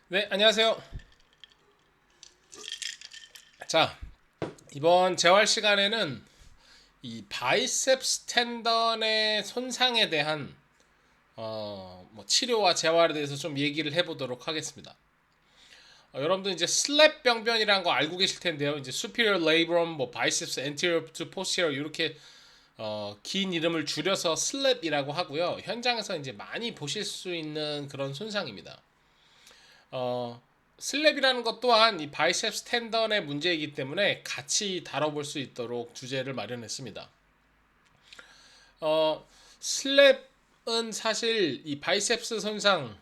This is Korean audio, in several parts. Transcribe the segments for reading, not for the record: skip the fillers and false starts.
네, 안녕하세요. 자, 이번 재활 시간에는 이 바이셉스 텐던의 손상에 대한 치료와 재활에 대해서 좀 얘기를 해보도록 하겠습니다. 여러분들 이제 슬랩 병변이라는 거 알고 계실 텐데요. 이제 superior labrum, 뭐 biceps anterior to posterior 이렇게 긴 이름을 줄여서 슬랩이라고 하고요. 현장에서 이제 많이 보실 수 있는 그런 손상입니다. 어, 슬랩이라는 것 또한 이 바이셉스 텐던의 문제이기 때문에 같이 다뤄볼 수 있도록 주제를 마련했습니다. 슬랩은 사실 이 바이셉스 손상,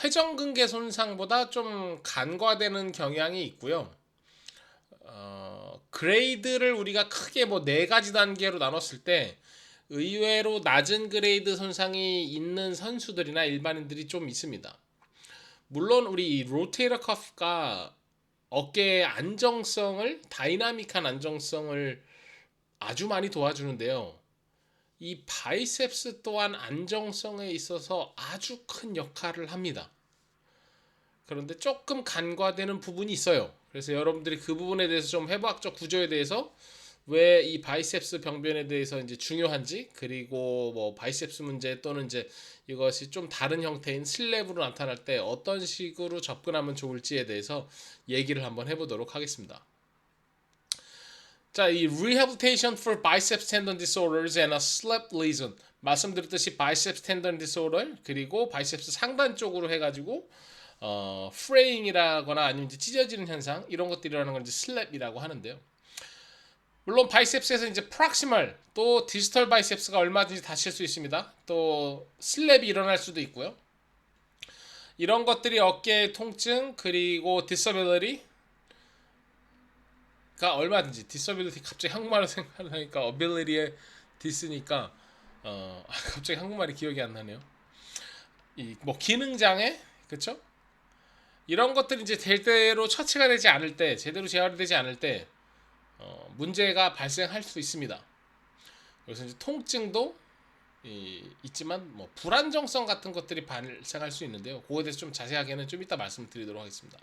회전근개 손상보다 좀 간과되는 경향이 있고요. 그레이드를 우리가 크게 뭐 네 가지 단계로 나눴을 때 의외로 낮은 그레이드 손상이 있는 선수들이나 일반인들이 좀 있습니다. 물론 우리 이 로테이터 커프가 어깨의 안정성을 다이나믹한 안정성을 아주 많이 도와주는데요. 이 바이셉스 또한 안정성에 있어서 아주 큰 역할을 합니다. 그런데 조금 간과되는 부분이 있어요. 그래서 여러분들이 그 부분에 대해서 좀 해부학적 구조에 대해서 왜 이 바이셉스 병변에 대해서 이제 중요한지, 그리고 뭐 바이셉스 문제 또는 이제 이것이 좀 다른 형태인 슬랩으로 나타날 때 어떤 식으로 접근하면 좋을지에 대해서 얘기를 한번 해보도록 하겠습니다. 자, 이 Rehabilitation for Biceps Tendon Disorders and a Slip Lesion, 말씀드렸듯이 Biceps Tendon Disorder 그리고 바이셉스 상단 쪽으로 해가지고 프레잉이라거나 아니면 이제 찢어지는 현상 이런 것들이라는 건 이제 슬랩이라고 하는데요. 물론 바이셉스에서 이제 프락시멀 또 디지털 바이셉스가 얼마든지 다칠 수 있습니다. 또 슬랩이 일어날 수도 있고요. 이런 것들이 어깨 통증 그리고 디서빌리티가 얼마든지 디서빌리티 갑자기 한국말로 생각하니까 어빌리티에 디스니까 갑자기 한국말이 기억이 안 나네요. 이 뭐 기능 장애 그쵸? 이런 것들이 이제 제대로 처치가 되지 않을 때 제대로 재활이 되지 않을 때 문제가 발생할 수 있습니다. 그래서 이제 통증도 있지만 뭐 불안정성 같은 것들이 발생할 수 있는데요. 그거에 대해서 좀 자세하게는 좀 이따 말씀드리도록 하겠습니다.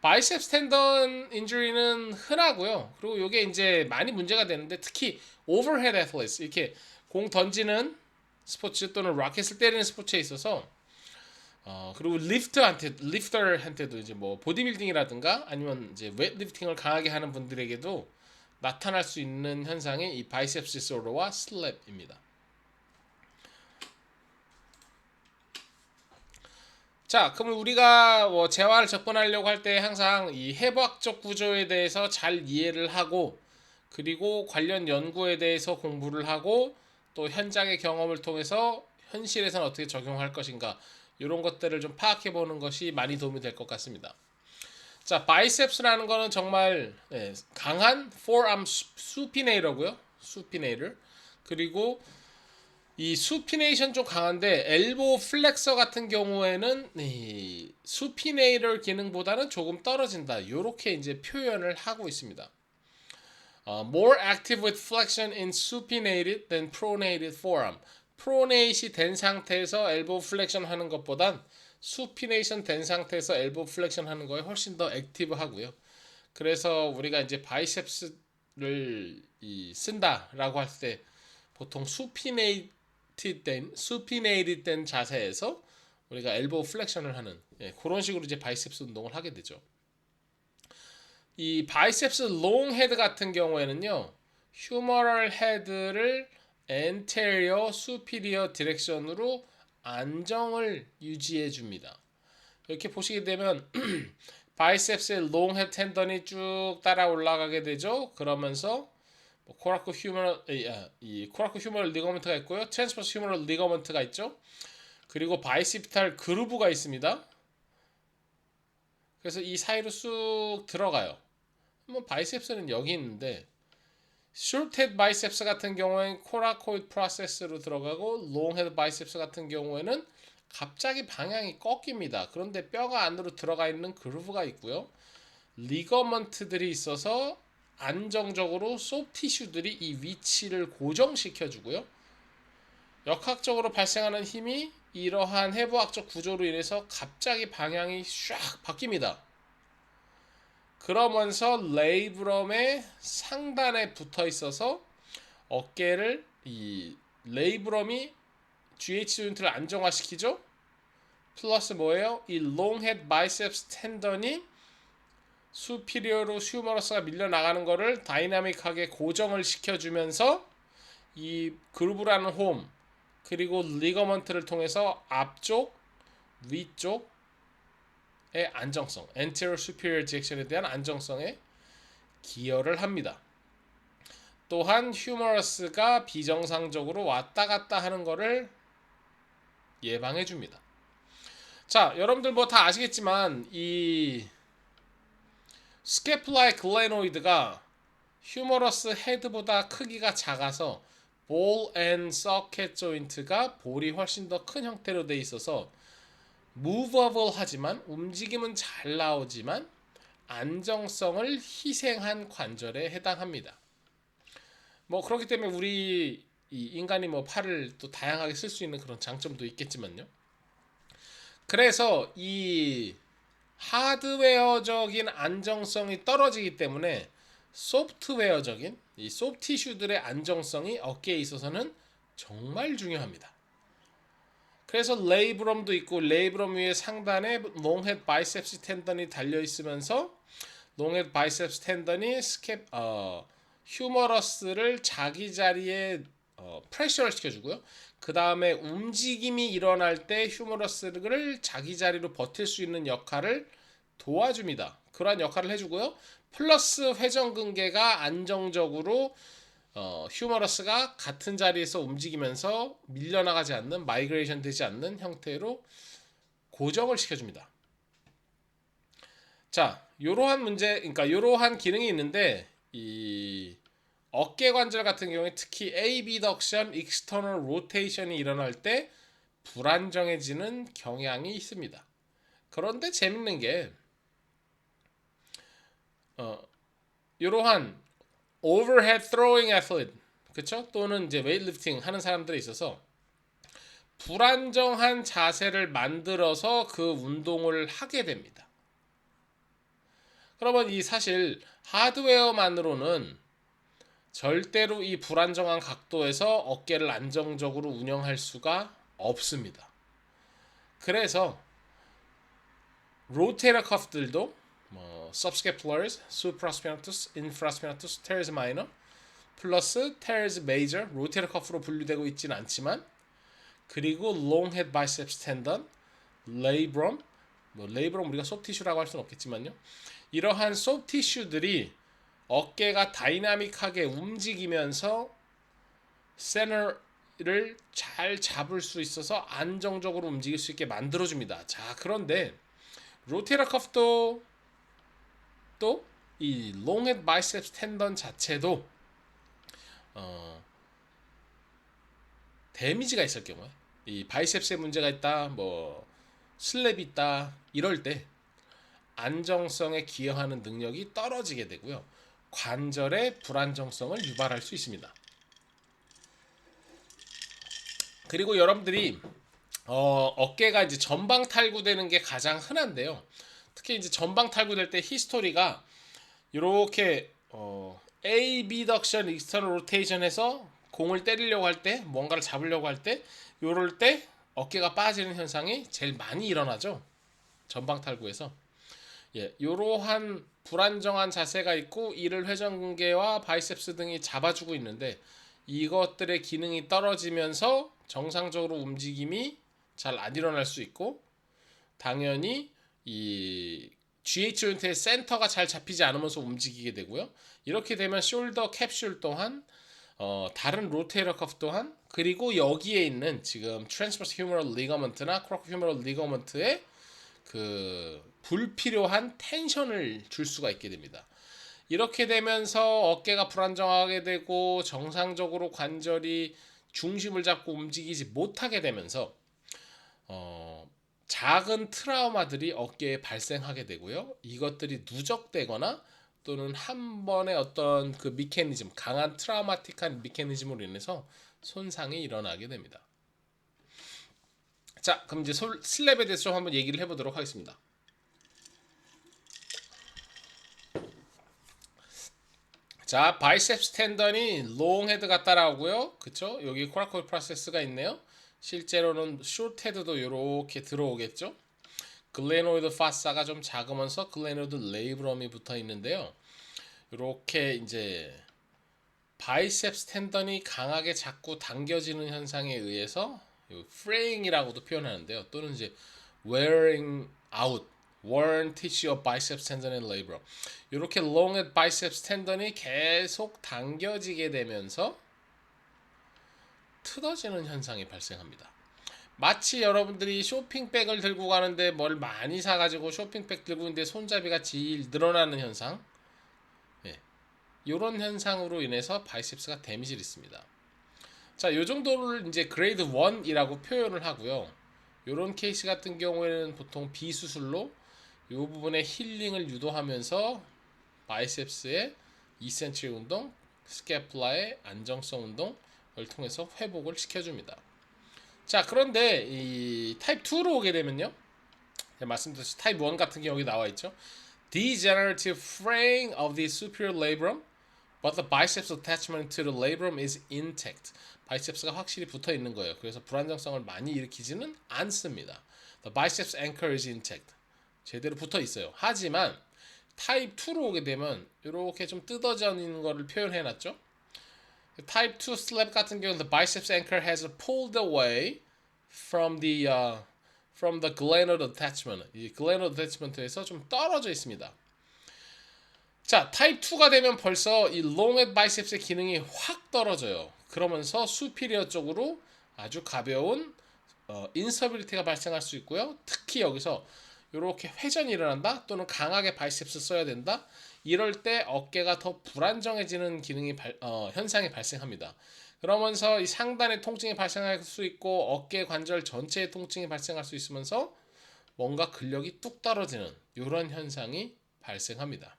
바이셉스 텐던 인주리는 흔하고요. 그리고 이게 이제 많이 문제가 되는데 특히 오버헤드 애틀리트 이렇게 공 던지는 스포츠 또는 라켓을 때리는 스포츠에 있어서 그리고 리프터한테도 이제 뭐 보디빌딩이라든가 아니면 이제 웨이트리프팅을 강하게 하는 분들에게도 나타날 수 있는 현상이 이 바이셉스 디소더와 슬랩입니다. 자, 그럼 우리가 뭐 재활을 접근하려고 할 때 항상 이 해부학적 구조에 대해서 잘 이해를 하고 그리고 관련 연구에 대해서 공부를 하고 또 현장의 경험을 통해서 현실에서는 어떻게 적용할 것인가 이런 것들을 좀 파악해 보는 것이 많이 도움이 될 것 같습니다. 자, 바이셉스라는 거는 정말 강한 forearm supinator고요. supinator. 그리고 이 수피네이션 좀 강한데 엘보 플렉서 같은 경우에는 이 수피네이터 기능보다는 조금 떨어진다. 이렇게 이제 표현을 하고 있습니다. More active with flexion in supinated than pronated forearm. 프로네이시 된 상태에서 엘보 플렉션 하는 것보단 수피네이션 된 상태에서 엘보 플렉션 하는 거에 훨씬 더 액티브 하고요. 그래서 우리가 이제 바이셉스를 쓴다라고 할 때 보통 수피네이ted 된 자세에서 우리가 엘보 플렉션을 하는 그런 식으로 이제 바이셉스 운동을 하게 되죠. 이 바이셉스 롱 헤드 같은 경우에는요. 휴머럴 헤드를 anterior superior 디렉션으로 안정을 유지해 줍니다. 이렇게 보시게 되면 바이셉스의 롱 헤드 텐던이 쭉 따라 올라가게 되죠. 그러면서 코라코 휴머럴 이 코라코 휴머럴 리거먼트가 있고요. 트랜스버스 휴머럴 리거먼트가 있죠. 그리고 바이시피탈 그루브가 있습니다. 그래서 이 사이로 쑥 들어가요. 뭐 바이셉스는 여기 있는데 숄트헤드 바이셉스 같은 경우에는 코라코이드 프로세스로 들어가고 롱헤드 바이셉스 같은 경우에는 갑자기 방향이 꺾입니다. 그런데 뼈가 안으로 들어가 있는 그루브가 있고요. 리거먼트들이 있어서 안정적으로 소프티슈들이 이 위치를 고정시켜주고요. 역학적으로 발생하는 힘이 이러한 해부학적 구조로 인해서 갑자기 방향이 샥 바뀝니다. 그러면서 레이브럼의 상단에 붙어 있어서 어깨를 이 레이브럼이 GH 조인트를 안정화시키죠. 플러스 뭐예요? 이 롱헤드 바이셉스 텐던이 수피리어로 휴머러스가 밀려나가는 거를 다이나믹하게 고정을 시켜주면서 이 그루브라는 홈 그리고 리거먼트를 통해서 앞쪽, 위쪽의 안정성, anterior superior ejection에 대한 안정성에 기여를 합니다. 또한 휴머러스가 비정상적으로 왔다 갔다 하는 거를 예방해 줍니다. 자, 여러분들 뭐 다 아시겠지만 이 스캐플라의 글레노이드가 휴머러스 헤드보다 크기가 작아서 볼 앤 서켓 조인트가 볼이 훨씬 더 큰 형태로 돼 있어서 무버블 하지만 움직임은 잘 나오지만 안정성을 희생한 관절에 해당합니다. 뭐 그렇기 때문에 우리 이 인간이 뭐 팔을 또 다양하게 쓸 수 있는 그런 장점도 있겠지만요. 그래서 이 하드웨어적인 안정성이 떨어지기 때문에 소프트웨어적인 이 소프티슈들의 안정성이 어깨에 있어서는 정말 중요합니다. 그래서 레이브럼도 있고 레이브럼 위에 상단에 롱헤드 바이셉스 텐던이 달려 있으면서 롱헤드 바이셉스 텐던이 휴머러스를 자기 자리에 프레셔를 시켜주고요. 그 다음에 움직임이 일어날 때 휴머러스를 자기 자리로 버틸 수 있는 역할을 도와줍니다. 그러한 역할을 해주고요. 플러스 회전근개가 안정적으로 휴머러스가 같은 자리에서 움직이면서 밀려나가지 않는 마이그레이션 되지 않는 형태로 고정을 시켜줍니다. 자, 요러한 문제, 그러니까 요러한 기능이 있는데 이 어깨 관절 같은 경우에 특히 abduction, external rotation이 일어날 때 불안정해지는 경향이 있습니다. 그런데 재밌는 게 이러한 overhead throwing athlete, 그쵸? 또는 이제 웨이트리프팅 하는 사람들에 있어서 불안정한 자세를 만들어서 그 운동을 하게 됩니다. 그러면 이 사실 하드웨어만으로는 절대로 이 불안정한 각도에서 어깨를 안정적으로 운영할 수가 없습니다. 그래서 로테이터 커프들도 subscapularis, supraspinatus, infraspinatus, teres minor 플러스 teres major, 로테이터 커프로 분류되고 있지는 않지만 그리고 long head biceps tendon, labrum, labrum 우리가 소프티슈라고 할 수는 없겠지만요. 이러한 소프티슈들이 어깨가 다이나믹하게 움직이면서 센터를 잘 잡을 수 있어서 안정적으로 움직일 수 있게 만들어줍니다. 자, 그런데 로테이터 커프도 또 이 롱헤드 바이셉스 텐던 자체도 데미지가 있을 경우에 이 바이셉스에 문제가 있다, 뭐 슬랩이 있다 이럴 때 안정성에 기여하는 능력이 떨어지게 되고요. 관절의 불안정성을 유발할 수 있습니다. 그리고 여러분들이 어깨가 이제 전방 탈구되는 게 가장 흔한데요. 특히 이제 전방 탈구될 때 히스토리가 이렇게 abduction, external rotation에서 공을 때리려고 할 때, 뭔가를 잡으려고 할 때, 요럴 때 어깨가 빠지는 현상이 제일 많이 일어나죠. 전방 탈구에서. 예, 이러한 불안정한 자세가 있고 이를 회전근개와 바이셉스 등이 잡아주고 있는데 이것들의 기능이 떨어지면서 정상적으로 움직임이 잘 안 일어날 수 있고 당연히 이 GH 조인트의 센터가 잘 잡히지 않으면서 움직이게 되고요. 이렇게 되면 숄더 캡슐 또한 다른 로테이터 커프 또한 그리고 여기에 있는 지금 트랜스버스 휴머럴 리거먼트나 크로커 휴머럴 리거먼트에 그 불필요한 텐션을 줄 수가 있게 됩니다. 이렇게 되면서 어깨가 불안정하게 되고 정상적으로 관절이 중심을 잡고 움직이지 못하게 되면서 작은 트라우마들이 어깨에 발생하게 되고요. 이것들이 누적되거나 또는 한 번의 어떤 그 미케니즘, 강한 트라우마틱한 미케니즘으로 인해서 손상이 일어나게 됩니다. 자, 그럼 이제 슬랩에 대해서 좀 한번 얘기를 해보도록 하겠습니다. 자, 바이셉스 텐던이 롱 헤드가 따라오고요. 그쵸? 여기 코라코이 프로세스가 있네요. 실제로는 숏 헤드도 이렇게 들어오겠죠. 글레노이드 파사가 좀 작으면서 글레노이드 레이브럼이 붙어 있는데요. 이렇게 이제 바이셉스 텐던이 강하게 자꾸 당겨지는 현상에 의해서 프레잉이라고도 표현하는데요. 또는 이제 wearing out, worn tissue of biceps tendon and labrum. 이렇게 long biceps tendon이 계속 당겨지게 되면서 틀어지는 현상이 발생합니다. 마치 여러분들이 쇼핑백을 들고 가는데 뭘 많이 사가지고 쇼핑백 들고 있는데 손잡이가 질 늘어나는 현상, 이런 현상으로 인해서 바이셉스가 데미지를 있습니다. 자, 요 정도를 이제 그레이드 1이라고 표현을 하고요. 요런 케이스 같은 경우에는 보통 비수술로 요 부분에 힐링을 유도하면서 바이셉스의 이센트리 운동, 스캐플라의 안정성 운동을 통해서 회복을 시켜줍니다. 자, 그런데 이 타입 2로 오게 되면요. 말씀드렸듯이 타입 1 같은 경우 여기 나와 있죠. Degenerative fraying of the superior labrum, but the biceps attachment to the labrum is intact. 바이셉스가 확실히 붙어 있는 거예요. 그래서 불안정성을 많이 일으키지는 않습니다. The biceps anchor is intact. 제대로 붙어 있어요. 하지만 타입 2로 오게 되면 이렇게 좀 뜯어져 있는 거를 표현해 놨죠. 타입 2 slap 같은 경우는 the biceps anchor has pulled away from the glenoid attachment. 이 glenoid attachment에서 좀 떨어져 있습니다. 자, 타입 2가 되면 벌써 이 롱헤드 바이셉스의 기능이 확 떨어져요. 그러면서 수피리어 쪽으로 아주 가벼운 인서빌리티가 발생할 수 있고요. 특히 여기서 이렇게 회전이 일어난다 또는 강하게 바이셉스 써야 된다. 이럴 때 어깨가 더 불안정해지는 현상이 발생합니다. 그러면서 이 상단의 통증이 발생할 수 있고 어깨 관절 전체의 통증이 발생할 수 있으면서 뭔가 근력이 뚝 떨어지는 이런 현상이 발생합니다.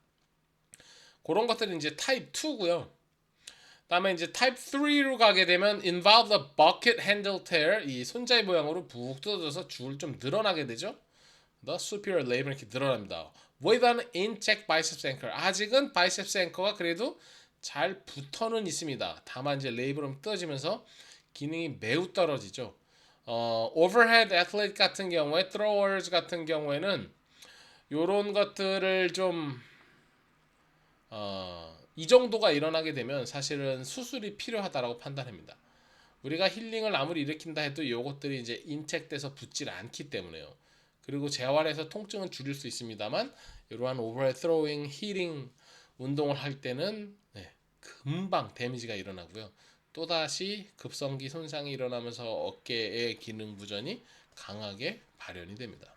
그런 것들은 이제 타입 2고요. 다음에 이제 타입 3로 가게 되면 involve the bucket handle tear, 이 손잡이 모양으로 북 뜯어져서 줄 좀 늘어나게 되죠. The superior labrum 이렇게 늘어납니다. With an intact biceps anchor. 아직은 biceps anchor가 그래도 잘 붙어는 있습니다. 다만 이제 레이브럼 뜯어지면서 기능이 매우 떨어지죠. overhead athlete 같은 경우에, throwers 같은 경우에는 요런 것들을 좀 이 정도가 일어나게 되면 사실은 수술이 필요하다라고 판단합니다. 우리가 힐링을 아무리 일으킨다 해도 요것들이 이제 인텍돼서 붙질 않기 때문에요. 그리고 재활해서 통증은 줄일 수 있습니다만 이러한 오버헤드 트로잉, 힐링 운동을 할 때는 금방 데미지가 일어나고요. 또다시 급성기 손상이 일어나면서 어깨의 기능 부전이 강하게 발현이 됩니다.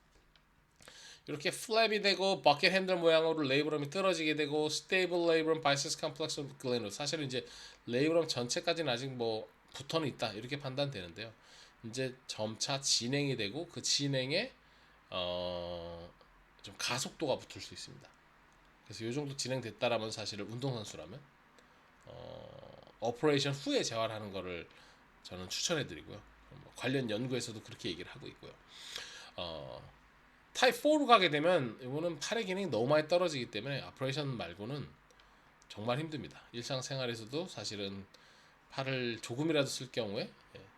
이렇게 플랩이 되고 버킷 핸들 모양으로 레이브럼이 떨어지게 되고 스테이블 레이브럼 바이세스 컴플렉스 오브 글레노, 사실은 이제 레이브럼 전체까지는 아직 뭐 붙어는 있다 이렇게 판단되는데요. 이제 점차 진행이 되고 그 진행에 좀 가속도가 붙을 수 있습니다. 그래서 이 정도 진행됐다라면 사실은 운동선수라면 오퍼레이션 후에 재활하는 거를 저는 추천해드리고요. 관련 연구에서도 그렇게 얘기를 하고 있고요. 타입 4로 가게 되면 이거는 팔의 기능이 너무 많이 떨어지기 때문에 오퍼레이션 말고는 정말 힘듭니다. 일상생활에서도 사실은 팔을 조금이라도 쓸 경우에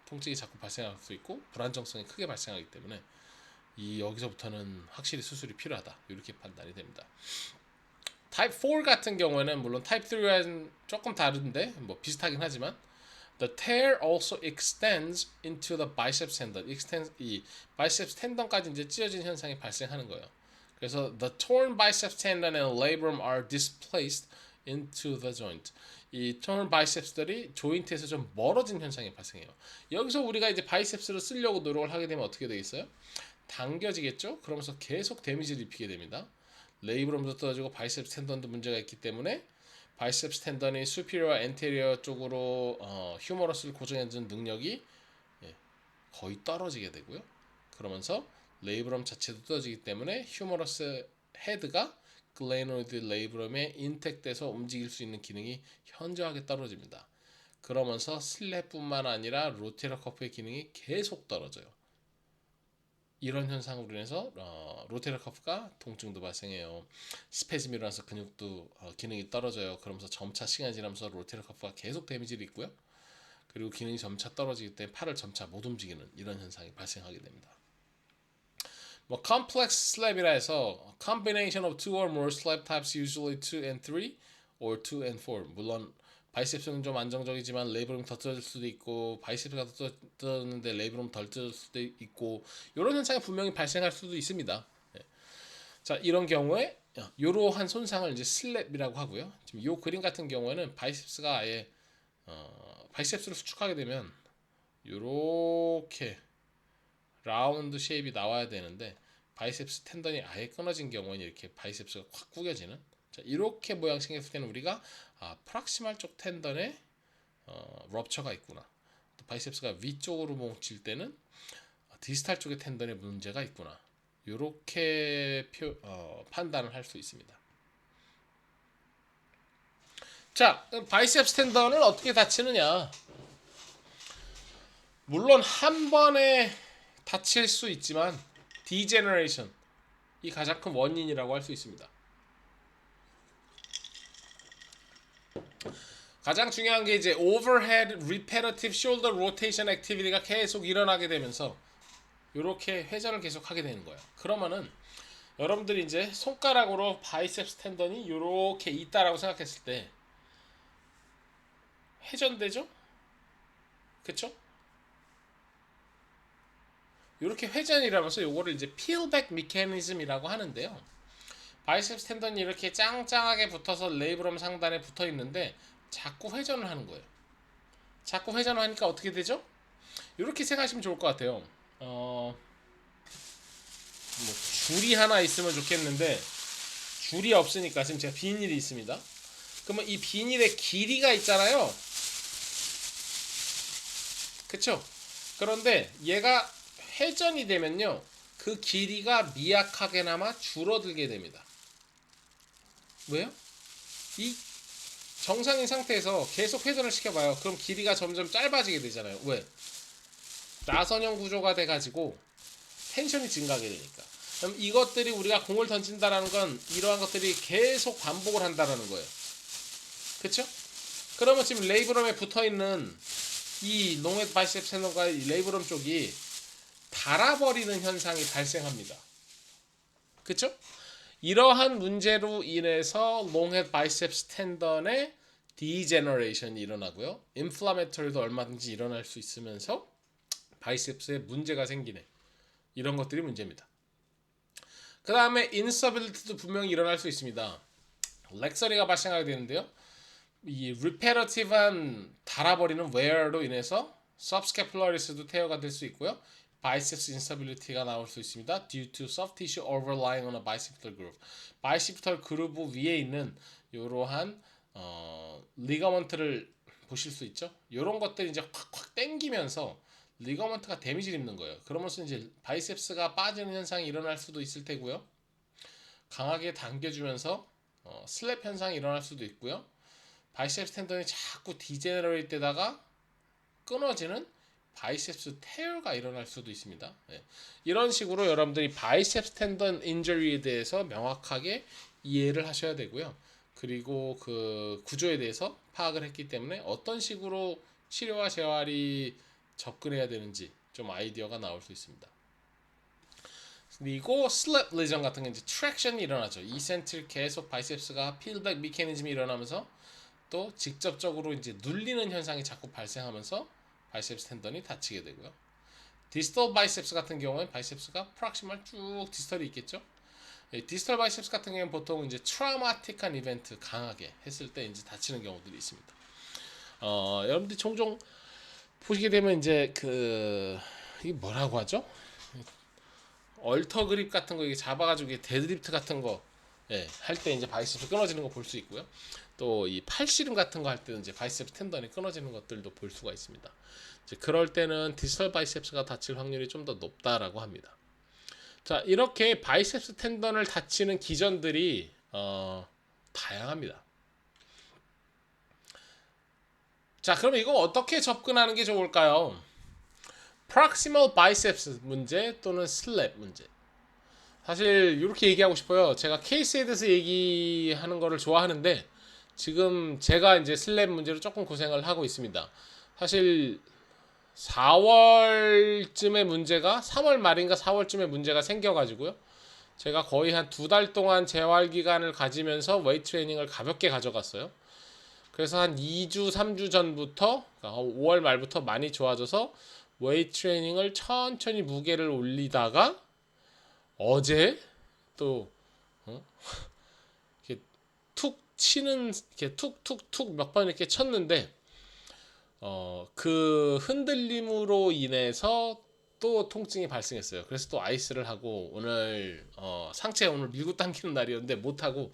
통증이 자꾸 발생할 수 있고 불안정성이 크게 발생하기 때문에 여기서부터는 확실히 수술이 필요하다 이렇게 판단이 됩니다. 타입 4 같은 경우에는 물론 타입 3와는 조금 다른데 뭐 비슷하긴 하지만 the tear also extends into the biceps tendon. 이 biceps tendon까지 이제 찢어진 현상이 발생하는 거예요. 그래서 the torn biceps tendon and labrum are displaced into the joint. 이 torn biceps들이 조인트에서 좀 멀어진 현상이 발생해요. 여기서 우리가 이제 바이셉스를 쓰려고 노력을 하게 되면 어떻게 되겠어요? 당겨지겠죠? 그러면서 계속 데미지를 입히게 됩니다. 레이브럼도 떨어지고 바이셉스 텐던도 문제가 있기 때문에 바이셉스 텐던이 수피리어와 엔테리어 쪽으로 휴머러스를 고정해주는 능력이 거의 떨어지게 되고요. 그러면서 레이브럼 자체도 떨어지기 때문에 휴머러스 헤드가 글레노이드 레이브럼에 인텍돼서 움직일 수 있는 기능이 현저하게 떨어집니다. 그러면서 슬랩뿐만 아니라 로테러 커프의 기능이 계속 떨어져요. 이런 현상으로 인해서 로테럴 커프가 통증도 발생해요. 스패즘이 일어나서 근육도 기능이 떨어져요. 그러면서 점차 시간이 지나면서 로테럴 커프가 계속 데미지를 입고요. 그리고 기능이 점차 떨어지기 때문에 팔을 점차 못 움직이는 이런 현상이 발생하게 됩니다. 뭐 complex slab이라 해서 combination of two or more slab types, usually 2 and 3 or 2 and 4. 물론 바이셉스는 좀 안정적이지만 레이브룸 더 뜯어질 수도 있고, 바이셉스가 더 뜯었는데 레이브룸 덜 뜯을 수도 있고, 이런 현상이 분명히 발생할 수도 있습니다. 자, 이런 경우에 이러한 손상을 이제 슬랩이라고 하고요. 지금 이 그림 같은 경우에는 바이셉스가 아예 바이셉스를 수축하게 되면 이렇게 라운드 쉐입이 나와야 되는데, 바이셉스 텐던이 아예 끊어진 경우에는 이렇게 바이셉스가 확 구겨지는, 자, 이렇게 모양 생겼을 때는 우리가 프락시말 쪽 텐던에 럽처가 있구나, 또 바이셉스가 위쪽으로 뭉칠 때는 디스탈 쪽의 텐던에 문제가 있구나, 이렇게 판단을 할 수 있습니다. 자, 바이셉스 텐던은 어떻게 다치느냐? 물론 한 번에 다칠 수 있지만 디제너레이션, 이 가장 큰 원인이라고 할 수 있습니다. 가장 중요한 게 이제 overhead repetitive shoulder rotation activity가 계속 일어나게 되면서 이렇게 회전을 계속 하게 되는 거예요. 그러면은 여러분들이 이제 손가락으로 바이셉스 텐던이 이렇게 있다라고 생각했을 때 회전되죠? 그쵸? 이렇게 회전이라면서 요거를 이제 peelback mechanism이라고 하는데요. 바이셉스 텐던이 이렇게 짱짱하게 붙어서 레이브럼 상단에 붙어 있는데 자꾸 회전을 하는 거예요. 자꾸 회전을 하니까 어떻게 되죠? 이렇게 생각하시면 좋을 것 같아요. 뭐 줄이 하나 있으면 좋겠는데 줄이 없으니까 지금 제가 비닐이 있습니다. 그러면 이 비닐의 길이가 있잖아요. 그쵸? 그런데 얘가 회전이 되면요, 그 길이가 미약하게나마 줄어들게 됩니다. 왜요? 이 정상인 상태에서 계속 회전을 시켜봐요. 그럼 길이가 점점 짧아지게 되잖아요. 왜? 나선형 구조가 돼가지고 텐션이 증가하게 되니까. 그럼 이것들이 우리가 공을 던진다라는 건 이러한 것들이 계속 반복을 한다라는 거예요. 그쵸? 그러면 지금 레이브럼에 붙어있는 이 롱헤드 바이셉 텐던과 레이브럼 쪽이 닳아버리는 현상이 발생합니다. 그쵸? 이러한 문제로 인해서 롱헤드 바이셉스 텐던의 디제너레이션이 일어나고요. 인플라메터리도 얼마든지 일어날 수 있으면서 바이셉스에 문제가 생기네. 이런 것들이 문제입니다. 그 다음에 인서빌리티도 분명히 일어날 수 있습니다. 렉서리가 발생하게 되는데요. 이 리페러티브한 닳아버리는 웨어로 인해서 subscapularis도 태어가 될 수 있고요. biceps instability가 나올 수 있습니다. due to soft tissue overlying on a bicipital groove. 바이시피털 그루브 위에 있는 이러한 리가먼트를 보실 수 있죠. 이런 것들이 이제 확확 당기면서 리가먼트가 데미지를 입는 거예요. 그러면서 이제 바이셉스가 빠지는 현상이 일어날 수도 있을 테고요. 강하게 당겨주면서 슬랩 현상이 일어날 수도 있고요. 바이셉스 텐던이 자꾸 디제너레이트 되다가 끊어지는 바이셉스 테어가 일어날 수도 있습니다. 네. 이런 식으로 여러분들이 바이셉스 텐던 인저리에 대해서 명확하게 이해를 하셔야 되고요. 그리고 그 구조에 대해서 파악을 했기 때문에 어떤 식으로 치료와 재활이 접근해야 되는지 좀 아이디어가 나올 수 있습니다. 그리고 슬랩 레전 같은 게 이제 트랙션이 일어나죠. 이센트릭 계속 바이셉스가 필백 미케니즘이 일어나면서 또 직접적으로 이제 눌리는 현상이 자꾸 발생하면서 바이셉스 텐던이 다치게 되고요. 디스털 바이셉스 같은 경우에 바이셉스가 프락시말 쭉 디스털이 있겠죠. 디스털 바이셉스 같은 경우는 보통 이제 트라우마틱한 이벤트 강하게 했을 때 이제 다치는 경우들이 있습니다. 여러분들이 종종 보시게 되면 이제 이게 뭐라고 하죠? 얼터 그립 같은 거 이게 잡아가지고 데드리프트 같은 거 할 때 이제 바이셉스 끊어지는 거 볼 수 있고요. 또 이 팔씨름 같은 거 할 때는 이제 바이셉스 텐던이 끊어지는 것들도 볼 수가 있습니다. 이제 그럴 때는 디스털 바이셉스가 다칠 확률이 좀 더 높다라고 합니다. 자, 이렇게 바이셉스 텐던을 다치는 기전들이 다양합니다. 자, 그럼 이거 어떻게 접근하는 게 좋을까요? proximal biceps 문제 또는 슬랩 문제. 사실 이렇게 얘기하고 싶어요. 제가 케이스에 대해서 얘기하는 거를 좋아하는데 지금 제가 이제 슬랩 문제로 조금 고생을 하고 있습니다. 사실 4월쯤에 문제가 3월 말인가 4월쯤에 문제가 생겨가지고요. 제가 거의 한 2달 동안 재활 기간을 가지면서 웨이트 트레이닝을 가볍게 가져갔어요. 그래서 한 2주, 3주 전부터 5월 말부터 많이 좋아져서 웨이트 트레이닝을 천천히 무게를 올리다가 어제 또 어? 이렇게 툭 치는 이렇게 툭툭툭 몇 번 이렇게 쳤는데 그 흔들림으로 인해서 또 통증이 발생했어요. 그래서 또 아이스를 하고 오늘 상체 오늘 밀고 당기는 날이었는데 못 하고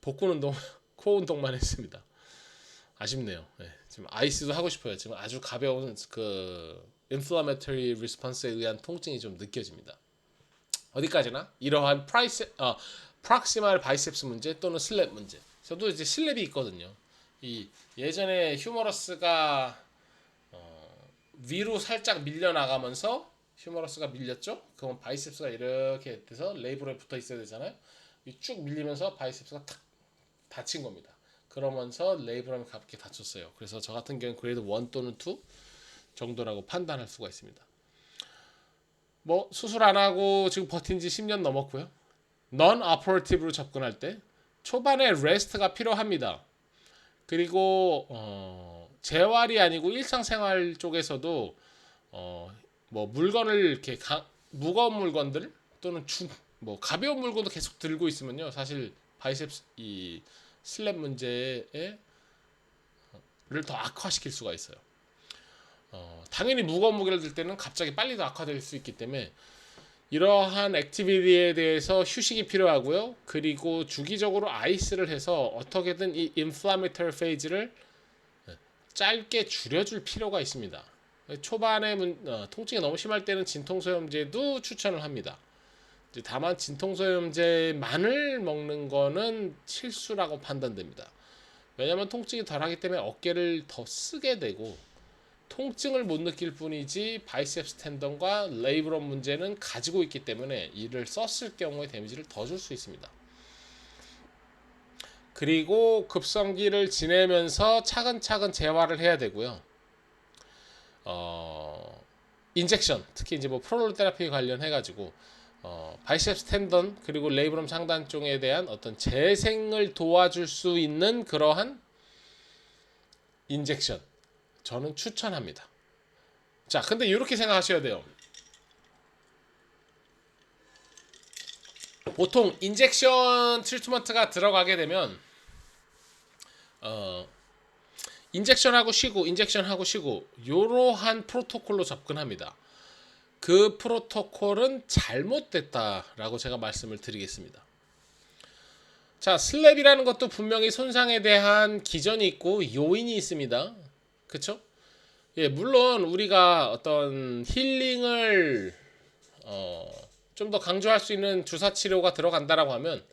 복근 운동, 코어 운동만 했습니다. 아쉽네요. 네, 지금 아이스도 하고 싶어요. 지금 아주 가벼운 그 inflammatory response에 의한 통증이 좀 느껴집니다. 어디까지나 이러한 프락시말 바이셉스 문제 또는 슬랩 문제. 저도 이제 슬랩이 있거든요. 이 예전에 휴머러스가 위로 살짝 밀려 나가면서 휴머러스가 밀렸죠. 그러면 바이셉스가 이렇게 돼서 레이블에 붙어 있어야 되잖아요. 쭉 밀리면서 바이셉스가 탁 다친 겁니다. 그러면서 레이블함이 가볍게 다쳤어요. 그래서 저 같은 경우는 그래도 1 또는 2 정도라고 판단할 수가 있습니다. 뭐 수술 안 하고 지금 버틴 지 10년 넘었고요. non operative로 접근할 때 초반에 레스트가 필요합니다. 그리고 재활이 아니고 일상생활 쪽에서도 뭐 물건을 이렇게 무거운 물건들 또는 뭐 가벼운 물건도 계속 들고 있으면요. 사실 바이셉스 이 슬랩 문제를 더 악화시킬 수가 있어요. 당연히 무거운 무게를 들 때는 갑자기 빨리 더 악화될 수 있기 때문에 이러한 액티비티에 대해서 휴식이 필요하고요. 그리고 주기적으로 아이스를 해서 어떻게든 이 인플라메터리 페이지를 짧게 줄여줄 필요가 있습니다. 초반에 통증이 너무 심할 때는 진통소염제도 추천을 합니다. 다만 진통소염제만을 먹는 거는 실수라고 판단됩니다. 왜냐하면 통증이 덜하기 때문에 어깨를 더 쓰게 되고 통증을 못 느낄 뿐이지 바이셉스 텐던과 레이브럼 문제는 가지고 있기 때문에 이를 썼을 경우에 데미지를 더 줄 수 있습니다. 그리고 급성기를 지내면서 차근차근 재활을 해야 되고요. 인젝션, 특히 이제 뭐 프롤 테라피 관련해 가지고 바이셉스 텐던 그리고 레이브럼 상단쪽에 대한 어떤 재생을 도와줄 수 있는 그러한 인젝션 저는 추천합니다. 자, 근데 이렇게 생각하셔야 돼요. 보통 인젝션 트리트먼트가 들어가게 되면 인젝션하고 쉬고 인젝션하고 쉬고 이러한 프로토콜로 접근합니다. 그 프로토콜은 잘못됐다라고 제가 말씀을 드리겠습니다. 자, 슬랩이라는 것도 분명히 손상에 대한 기전이 있고 요인이 있습니다. 그쵸? 예, 물론 우리가 어떤 힐링을 좀 더 강조할 수 있는 주사 치료가 들어간다라고 하면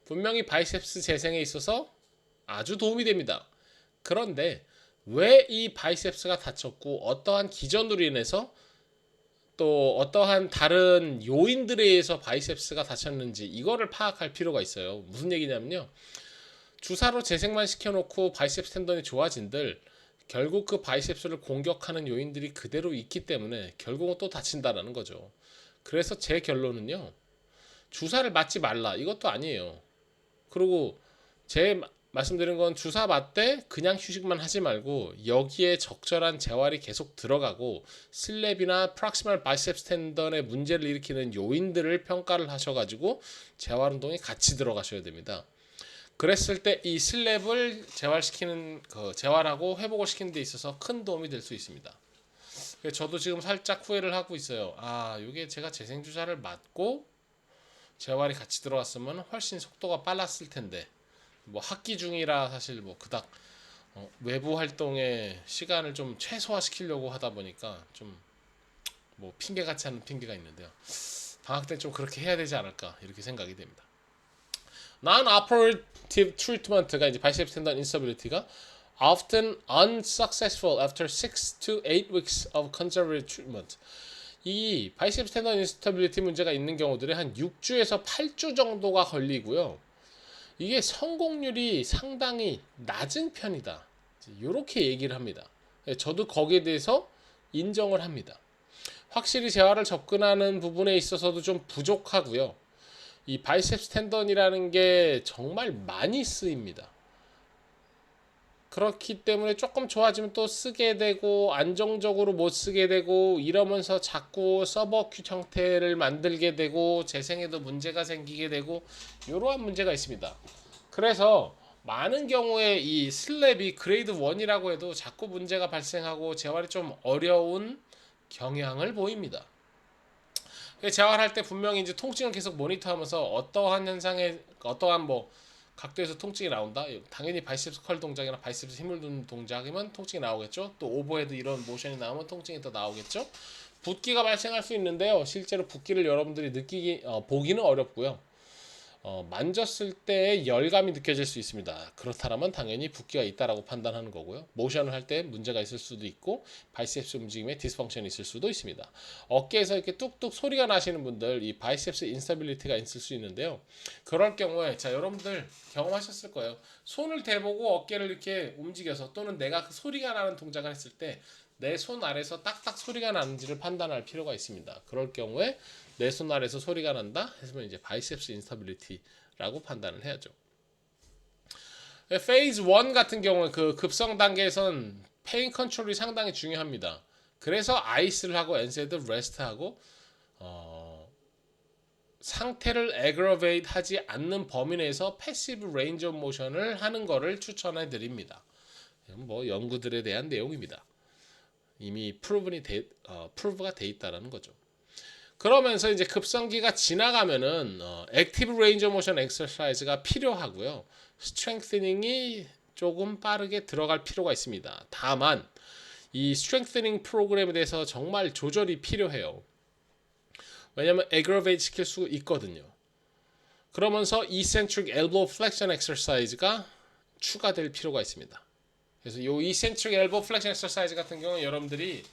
분명히 바이셉스 재생에 있어서 아주 도움이 됩니다. 그런데 왜 이 바이셉스가 다쳤고 어떠한 기전으로 인해서 또 어떠한 다른 요인들에 의해서 바이셉스가 다쳤는지 이거를 파악할 필요가 있어요. 무슨 얘기냐면요. 주사로 재생만 시켜놓고 바이셉스 텐던이 좋아진들 결국 그 바이셉스를 공격하는 요인들이 그대로 있기 때문에 결국은 또 다친다라는 거죠. 그래서 제 결론은요. 주사를 맞지 말라 이것도 아니에요. 그리고 제 말씀드린 건 주사 맞되 그냥 휴식만 하지 말고 여기에 적절한 재활이 계속 들어가고 슬랩이나 프락시멀 바이셉스 텐던의 문제를 일으키는 요인들을 평가를 하셔가지고 재활 운동에 같이 들어가셔야 됩니다. 그랬을 때 이 슬랩을 재활시키는 재활하고 회복을 시키는 데 있어서 큰 도움이 될 수 있습니다. 저도 지금 살짝 후회를 하고 있어요. 이게 제가 재생 주사를 맞고 재활이 같이 들어갔으면 훨씬 속도가 빨랐을 텐데 뭐 학기 중이라 사실 뭐 그닥 외부 활동에 시간을 좀 최소화시키려고 하다 보니까 좀 뭐 핑계 같지 않은 핑계가 있는데요. 방학 때 좀 그렇게 해야 되지 않을까 이렇게 생각이 됩니다. Non-operative treatment가 이제 바이셉스 텐던 인스터빌리티가 often unsuccessful after 6 to 8 weeks of conservative treatment. 이 바이셉스 텐던 인스타빌리티 문제가 있는 경우들이 한 6주에서 8주 정도가 걸리고요. 이게 성공률이 상당히 낮은 편이다. 이렇게 얘기를 합니다. 저도 거기에 대해서 인정을 합니다. 확실히 재활을 접근하는 부분에 있어서도 좀 부족하고요. 이 바이셉스 텐던이라는 게 정말 많이 쓰입니다. 그렇기 때문에 조금 좋아지면 또 쓰게 되고 안정적으로 못 쓰게 되고 이러면서 자꾸 서버큐 형태를 만들게 되고 재생에도 문제가 생기게 되고 이러한 문제가 있습니다. 그래서 많은 경우에 이 슬랩이 그레이드 1이라고 해도 자꾸 문제가 발생하고 재활이 좀 어려운 경향을 보입니다. 재활할 때 분명히 이제 통증을 계속 모니터하면서 어떠한 현상에 어떠한 뭐 각도에서 통증이 나온다. 당연히 바이셉스 컬 동작이나 바이셉스 힘을 주는 동작이면 통증이 나오겠죠. 또 오버헤드 이런 모션이 나오면 통증이 더 나오겠죠. 붓기가 발생할 수 있는데요. 실제로 붓기를 여러분들이 보기는 어렵고요. 만졌을 때 열감이 느껴질 수 있습니다. 그렇다면 당연히 붓기가 있다라고 판단하는 거고요. 모션을 할 때 문제가 있을 수도 있고 바이셉스 움직임에 디스펑션이 있을 수도 있습니다. 어깨에서 이렇게 뚝뚝 소리가 나시는 분들 이 바이셉스 인스타빌리티가 있을 수 있는데요. 그럴 경우에 자 여러분들 경험하셨을 거예요. 손을 대보고 어깨를 이렇게 움직여서 또는 내가 그 소리가 나는 동작을 했을 때 내 손 아래서 딱딱 소리가 나는지를 판단할 필요가 있습니다. 그럴 경우에 내 손 아래서 소리가 난다 했으면 이제 바이셉스 인스타빌리티라고 판단을 해야죠. 페이즈 1 같은 경우에 그 급성 단계에선 페인 컨트롤이 상당히 중요합니다. 그래서 아이스를 하고 엔세드 레스트하고 상태를 애그러베이트 하지 않는 범위 내에서 패시브 레인지 오브 모션을 하는 거를 추천해 드립니다. 뭐 연구들에 대한 내용입니다. 이미 프루브가 돼 있다라는 거죠. 그러면서 이제 급성기가 지나가면은 액티브 레인지 오브 모션 엑서사이즈가 필요하고요. 스트렝스닝이 조금 빠르게 들어갈 필요가 있습니다. 다만 이 스트렝스닝 프로그램에 대해서 정말 조절이 필요해요. 왜냐면 애그러베이트 시킬 수 있거든요. 그러면서 이센트릭 엘보 플렉션 엑서사이즈가 추가될 필요가 있습니다. 그래서 이 이센트릭 엘보 플렉션 엑서사이즈 같은 경우는 여러분들이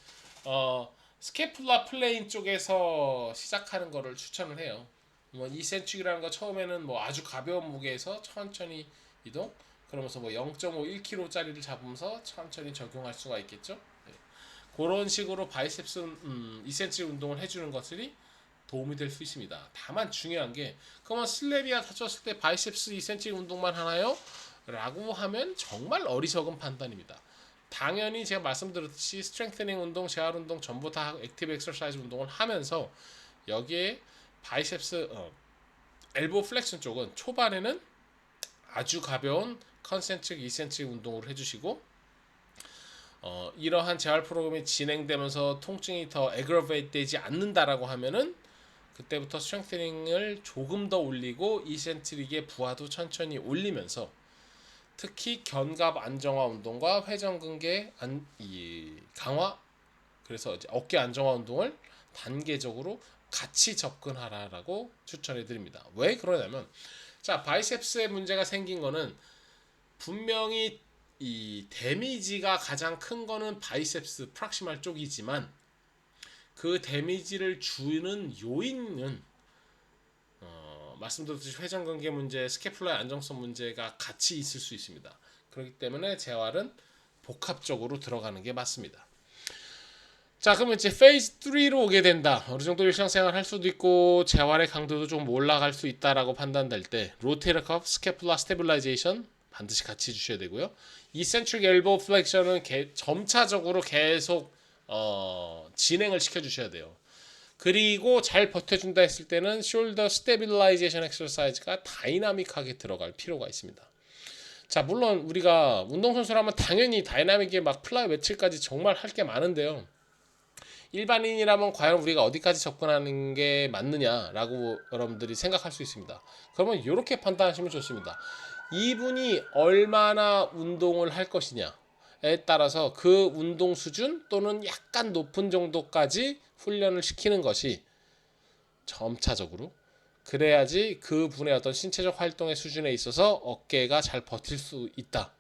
스케플라 플레인 쪽에서 시작하는 거를 추천을 해요. 뭐 이센트릭이라는 거 처음에는 뭐 아주 가벼운 무게에서 천천히 이동, 그러면서 뭐 0.5, 1kg짜리를 잡으면서 천천히 적용할 수가 있겠죠. 네. 그런 식으로 바이셉스 이센트릭 운동을 해주는 것들이 도움이 될 수 있습니다. 다만 중요한 게 그러면 슬랩이가 다쳤을 때 바이셉스 이센트릭 운동만 하나요? 라고 하면 정말 어리석은 판단입니다. 당연히 제가 말씀드렸듯이 스트렝스닝 운동, 재활 운동 전부 다 액티브 엑서사이즈 운동을 하면서 여기에 바이셉스 엘보 플렉션 쪽은 초반에는 아주 가벼운 컨센트릭, 이센트릭 운동을 해주시고 이러한 재활 프로그램이 진행되면서 통증이 더 애그러베이트 되지 않는다라고 하면은 그때부터 스트렝스닝을 조금 더 올리고 이센트릭의 부하도 천천히 올리면서 특히 견갑 안정화 운동과 회전근개 강화, 그래서 이제 어깨 안정화 운동을 단계적으로 같이 접근하라라고 추천해 드립니다. 왜 그러냐면 자 바이셉스에 문제가 생긴 거는 분명히 이 데미지가 가장 큰 거는 바이셉스 프락시말 쪽이지만 그 데미지를 주는 요인은 말씀드렸듯이 회전근개 문제, 스캐플라의 안정성 문제가 같이 있을 수 있습니다. 그렇기 때문에 재활은 복합적으로 들어가는 게 맞습니다. 자, 그러면 이제 페이즈 3로 오게 된다. 어느 정도 일상생활 할 수도 있고 재활의 강도도 좀 올라갈 수 있다라고 판단될 때 로테이터 컵, 스캐플라 스테빌라이제이션 반드시 같이 해주셔야 되고요. 이센트릭 엘보 플렉션은 점차적으로 계속 진행을 시켜주셔야 돼요. 그리고 잘 버텨준다 했을 때는 숄더 스테빌라이제이션 엑서사이즈가 다이나믹하게 들어갈 필요가 있습니다. 자, 물론 우리가 운동선수라면 당연히 다이나믹에 막 플라이 며칠까지 정말 할 게 많은데요. 일반인이라면 과연 우리가 어디까지 접근하는 게 맞느냐라고 여러분들이 생각할 수 있습니다. 그러면 이렇게 판단하시면 좋습니다. 이분이 얼마나 운동을 할 것이냐에 따라서 그 운동 수준 또는 약간 높은 정도까지 훈련을 시키는 것이 점차적으로 그래야지 그 분의 어떤 신체적 활동의 수준에 있어서 어깨가 잘 버틸 수 있다.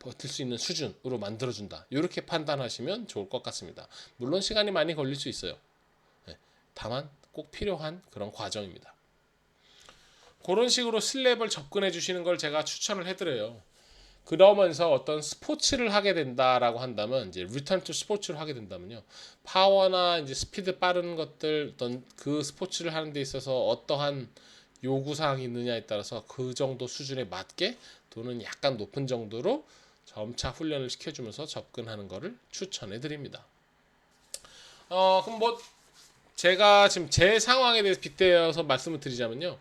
버틸 수 있는 수준으로 만들어준다. 이렇게 판단하시면 좋을 것 같습니다. 물론 시간이 많이 걸릴 수 있어요. 네, 다만 꼭 필요한 그런 과정입니다. 그런 식으로 슬랩을 접근해 주시는 걸 제가 추천을 해드려요. 그러면서 어떤 스포츠를 하게 된다라고 한다면 이제 리턴 투 스포츠를 하게 된다면요. 파워나 이제 스피드 빠른 것들 어떤 그 스포츠를 하는 데 있어서 어떠한 요구 사항이 있느냐에 따라서 그 정도 수준에 맞게 또는 약간 높은 정도로 점차 훈련을 시켜주면서 접근하는 것을 추천해 드립니다. 그럼 뭐 제가 지금 제 상황에 대해서 빗대어서 말씀을 드리자면요.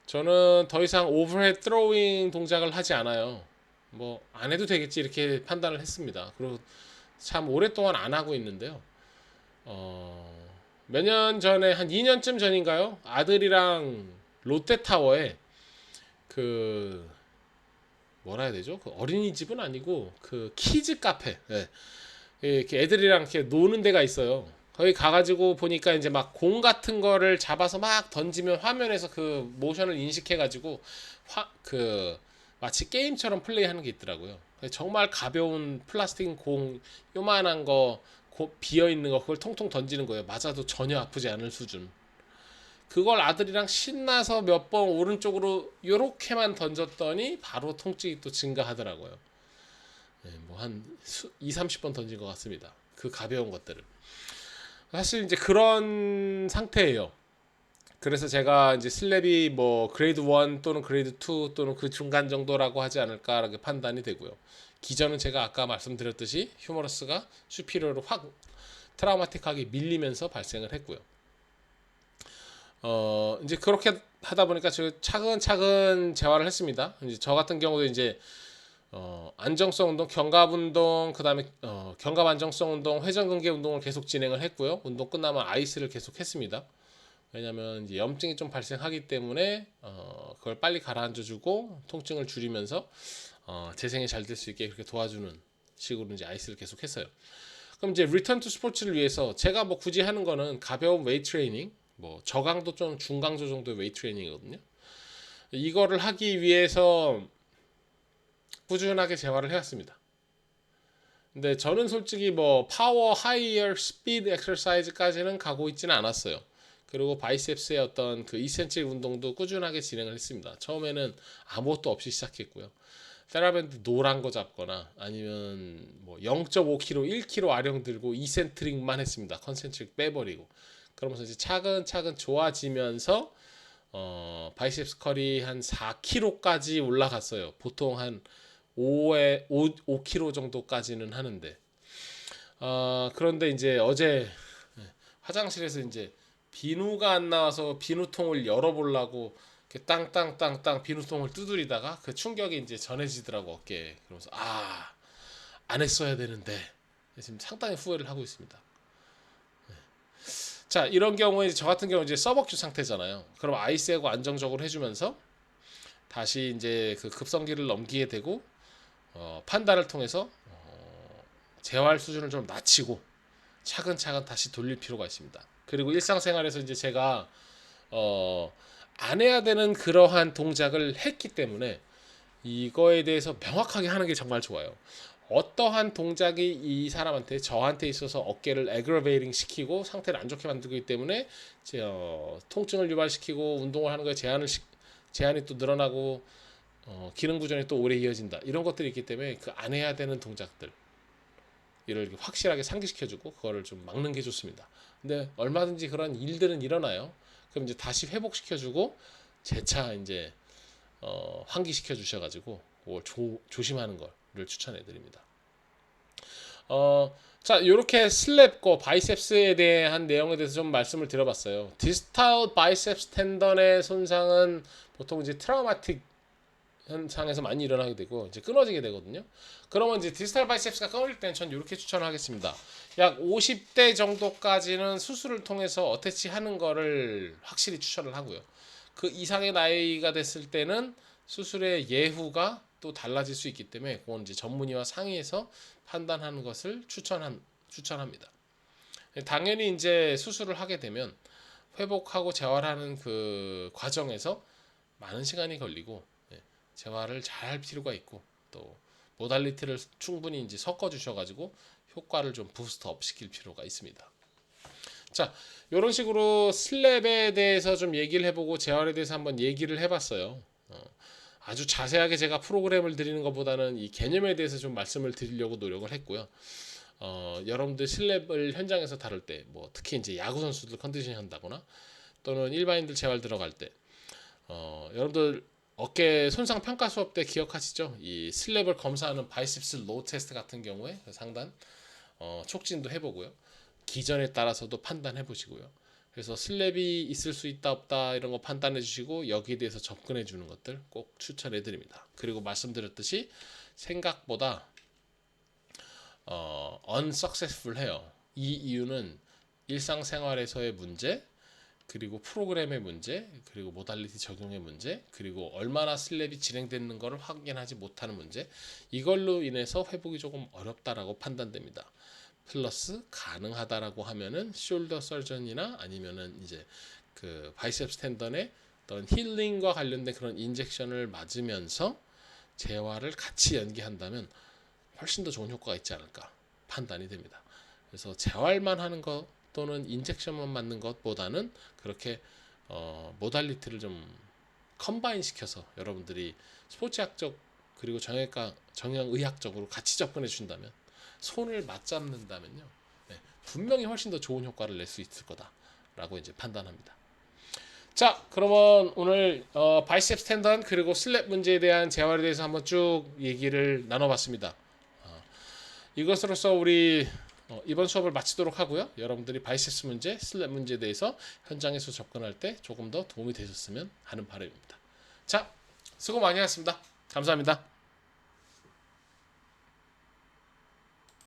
저는 더 이상 오버헤드 트로잉 동작을 하지 않아요. 뭐 안 해도 되겠지 이렇게 판단을 했습니다. 그리고 참 오랫동안 안 하고 있는데요. 몇 년 전에 한 2년쯤 전인가요? 아들이랑 롯데타워에 그 뭐라 해야 되죠? 그 어린이집은 아니고 그 키즈 카페. 네. 이렇게 애들이랑 이렇게 노는 데가 있어요. 거기 가가지고 보니까 이제 막 공 같은 거를 잡아서 막 던지면 화면에서 그 모션을 인식해가지고 그 마치 게임처럼 플레이하는 게 있더라고요. 정말 가벼운 플라스틱 공 요만한 거 비어 있는 거 그걸 통통 던지는 거예요. 맞아도 전혀 아프지 않을 수준. 그걸 아들이랑 신나서 몇 번 오른쪽으로 요렇게만 던졌더니 바로 통증이 또 증가하더라고요. 네, 뭐한 2, 30번 던진 것 같습니다. 그 가벼운 것들을. 사실 이제 그런 상태예요. 그래서 제가 이제 슬랩이 뭐 그레이드 1 또는 그레이드 2 또는 그 중간 정도라고 하지 않을까라고 판단이 되고요. 기전은 제가 아까 말씀드렸듯이 휴머러스가 슈피리어로 확 트라우마틱하게 밀리면서 발생을 했고요. 이제 그렇게 하다 보니까 제가 차근차근 재활을 했습니다. 이제 저 같은 경우도 이제 안정성 운동, 견갑 운동, 그다음에 견갑 안정성 운동, 회전근개 운동을 계속 진행을 했고요. 운동 끝나면 아이스를 계속 했습니다. 왜냐하면 이제 염증이 좀 발생하기 때문에 그걸 빨리 가라앉혀주고 통증을 줄이면서 재생이 잘 될 수 있게 그렇게 도와주는 식으로 이제 아이스를 계속 했어요. 그럼 이제 리턴 투 스포츠를 위해서 제가 뭐 굳이 하는 거는 가벼운 웨이트 트레이닝, 뭐 저강도 좀 중강도 정도의 웨이트 트레이닝이거든요. 이거를 하기 위해서 꾸준하게 재활을 해왔습니다. 근데 저는 솔직히 뭐 파워 하이어 스피드 엑서사이즈까지는 가고 있지는 않았어요. 그리고 바이셉스의 어떤 그 이센트릭 운동도 꾸준하게 진행을 했습니다. 처음에는 아무것도 없이 시작했고요. 테라밴드 노란 거 잡거나 아니면 뭐 0.5kg, 1kg 아령 들고 이센트릭만 했습니다. 컨센트릭 빼버리고. 그러면서 이제 차근차근 좋아지면서 바이셉스 컬이 한 4kg까지 올라갔어요. 보통 한 5kg 정도까지는 하는데 그런데 이제 어제 화장실에서 이제 비누가 안 나와서 비누통을 열어보려고 이렇게 땅땅땅땅 비누통을 두드리다가 그 충격이 이제 전해지더라고 어깨에. 그러면서 안 했어야 되는데 지금 상당히 후회를 하고 있습니다. 자 이런 경우에 저 같은 경우 이제 서벅지 상태잖아요. 그럼 아이스하고 안정적으로 해주면서 다시 이제 그 급성기를 넘기게 되고 판단을 통해서 재활 수준을 좀 낮추고 차근차근 다시 돌릴 필요가 있습니다. 그리고 일상생활에서 이제 제가 안 해야 되는 그러한 동작을 했기 때문에 이거에 대해서 명확하게 하는 게 정말 좋아요. 어떠한 동작이 이 사람한테 저한테 있어서 어깨를 애그러베이팅 시키고 상태를 안 좋게 만들기 때문에 통증을 유발시키고 운동을 하는 거에 제한이 또 늘어나고 기능 부전이 또 오래 이어진다. 이런 것들이 있기 때문에 그 안 해야 되는 동작들 이를 확실하게 상기시켜주고 그거를 좀 막는 게 좋습니다. 근데 얼마든지 그런 일들은 일어나요. 그럼 이제 다시 회복시켜주고 재차 이제 환기시켜 주셔가지고 그걸 조심하는 거를 추천해 드립니다. 자 이렇게 슬랩과 바이셉스에 대한 내용에 대해서 좀 말씀을 드려봤어요. 디스탈 바이셉스 텐던의 손상은 보통 이제 트라우마틱 현상에서 많이 일어나게 되고 이제 끊어지게 되거든요. 그러면 이제 디지털 바이셉스가 끊어질 때는 전 이렇게 추천하겠습니다. 약 50대 정도까지는 수술을 통해서 어태치하는 거를 확실히 추천을 하고요. 그 이상의 나이가 됐을 때는 수술의 예후가 또 달라질 수 있기 때문에 그건 이제 전문의와 상의해서 판단하는 것을 추천합니다. 당연히 이제 수술을 하게 되면 회복하고 재활하는 그 과정에서 많은 시간이 걸리고 재활을 잘 할 필요가 있고 또 모달리티를 충분히 이제 섞어 주셔가지고 효과를 좀 부스트업 시킬 필요가 있습니다. 자, 이런 식으로 슬랩에 대해서 좀 얘기를 해보고 재활에 대해서 한번 얘기를 해봤어요. 아주 자세하게 제가 프로그램을 드리는 것보다는 이 개념에 대해서 좀 말씀을 드리려고 노력을 했고요. 여러분들 슬랩을 현장에서 다룰 때, 뭐 특히 이제 야구 선수들 컨디셔닝 한다거나 또는 일반인들 재활 들어갈 때, 여러분들 어깨 손상 평가 수업 때 기억하시죠? 이 슬랩을 검사하는 바이셉스 로 테스트 같은 경우에 상단 촉진도 해보고요. 기전에 따라서도 판단해 보시고요. 그래서 슬랩이 있을 수 있다 없다 이런 거 판단해 주시고 여기에 대해서 접근해 주는 것들 꼭 추천해 드립니다. 그리고 말씀드렸듯이 생각보다 unsuccessful 해요. 이 이유는 일상생활에서의 문제, 그리고 프로그램의 문제, 그리고 모달리티 적용의 문제, 그리고 얼마나 슬랩이 진행되는 것을 확인하지 못하는 문제, 이걸로 인해서 회복이 조금 어렵다라고 판단됩니다. 플러스 가능하다라고 하면은 숄더 서전이나 아니면은 이제 그 바이셉스 텐던의 어떤 힐링과 관련된 그런 인젝션을 맞으면서 재활을 같이 연계한다면 훨씬 더 좋은 효과가 있지 않을까 판단이 됩니다. 그래서 재활만 하는 것 또는 인젝션만 맞는 것보다는 그렇게 모달리티를 좀 컴바인 시켜서 여러분들이 스포츠학적 그리고 정형의학적으로 같이 접근해 준다면 손을 맞잡는다면요, 네, 분명히 훨씬 더 좋은 효과를 낼 수 있을 거다라고 이제 판단합니다. 자, 그러면 오늘 바이셉 텐던 그리고 슬랩 문제에 대한 재활에 대해서 한번 쭉 얘기를 나눠봤습니다. 이것으로서 우리 이번 수업을 마치도록 하고요. 여러분들이 바이셉스 문제, 슬랩 문제에 대해서 현장에서 접근할 때 조금 더 도움이 되셨으면 하는 바람입니다. 자, 수고 많이 하셨습니다. 감사합니다.